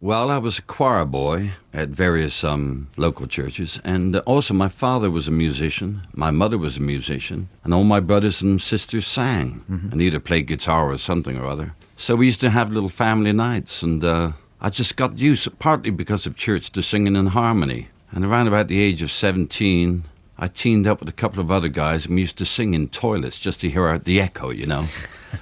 Well, I was a choir boy at various local churches, and also my father was a musician, my mother was a musician, and all my brothers and sisters sang, and either played guitar or something or other. So we used to have little family nights, and I just got used, partly because of church, to singing in harmony. And around about the age of 17, I teamed up with a couple of other guys, and we used to sing in toilets just to hear out the echo, you know.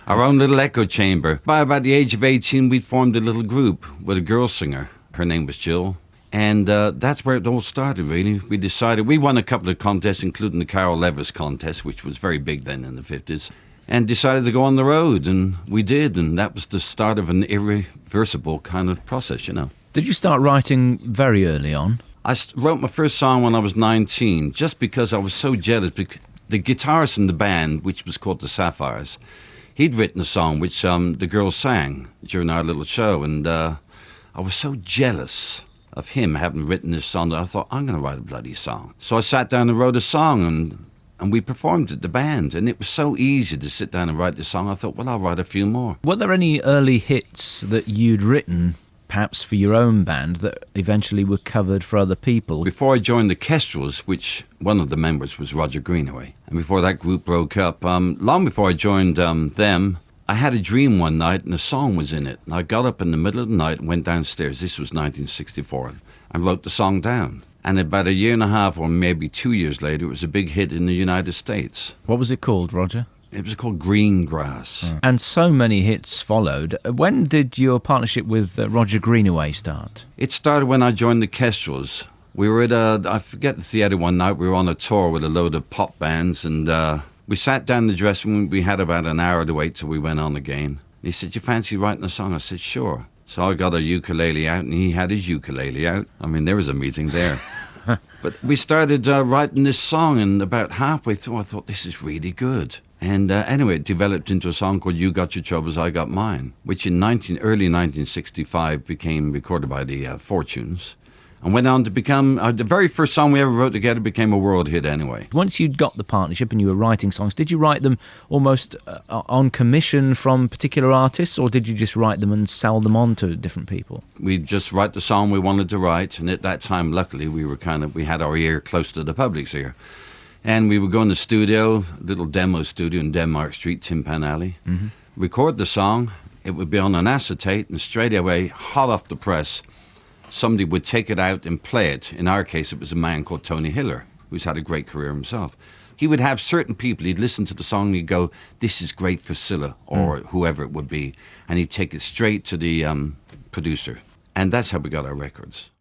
Our own little echo chamber. By about the age of 18, we'd formed a little group with a girl singer. Her name was Jill. And that's where it all started, really. We decided, we won a couple of contests, including the Carol Levis contest, which was very big then in the 50s, and decided to go on the road, and we did, and that was the start of an irreversible kind of process, you know. Did you start writing very early on? I wrote my first song when I was 19, just because I was so jealous. The guitarist in the band, which was called the Sapphires, he'd written a song which the girls sang during our little show, and I was so jealous of him having written this song that I thought, I'm going to write a bloody song. So I sat down and wrote a song, and we performed it, the band, and it was so easy to sit down and write this song. I thought, well, I'll write a few more. Were there any early hits that you'd written, perhaps for your own band, that eventually were covered for other people? Before I joined the Kestrels, which one of the members was Roger Greenaway, and before that group broke up, long before I joined them, I had a dream one night and a song was in it. And I got up in the middle of the night and went downstairs, this was 1964, and wrote the song down. And about a year and a half or maybe 2 years later, it was a big hit in the United States. What was it called, Roger? It was called Green Grass. And so many hits followed. When did your partnership with Roger Greenaway start? It started when I joined the Kestrels. We were at I forget the theatre one night. We were on a tour with a load of pop bands, and we sat down in the dressing room. We had about an hour to wait till we went on again. He said, you fancy writing a song? I said, sure. So I got a ukulele out, and he had his ukulele out. I mean, there was a meeting there. But we started writing this song, and about halfway through, I thought, this is really good. And anyway, it developed into a song called You Got Your Troubles, I Got Mine, which in early 1965 became recorded by the Fortunes, and went on to become, the very first song we ever wrote together became a world hit anyway. Once you'd got the partnership and you were writing songs, did you write them almost on commission from particular artists, or did you just write them and sell them on to different people? We'd just write the song we wanted to write, and at that time, luckily, we had our ear close to the public's ear. And we would go in the studio, little demo studio in Denmark Street, Tin Pan Alley, record the song. It would be on an acetate, and straight away, hot off the press, somebody would take it out and play it. In our case, it was a man called Tony Hiller, who's had a great career himself. He would have certain people, he'd listen to the song and he'd go, this is great for Cilla, or whoever it would be, and he'd take it straight to the producer. And that's how we got our records.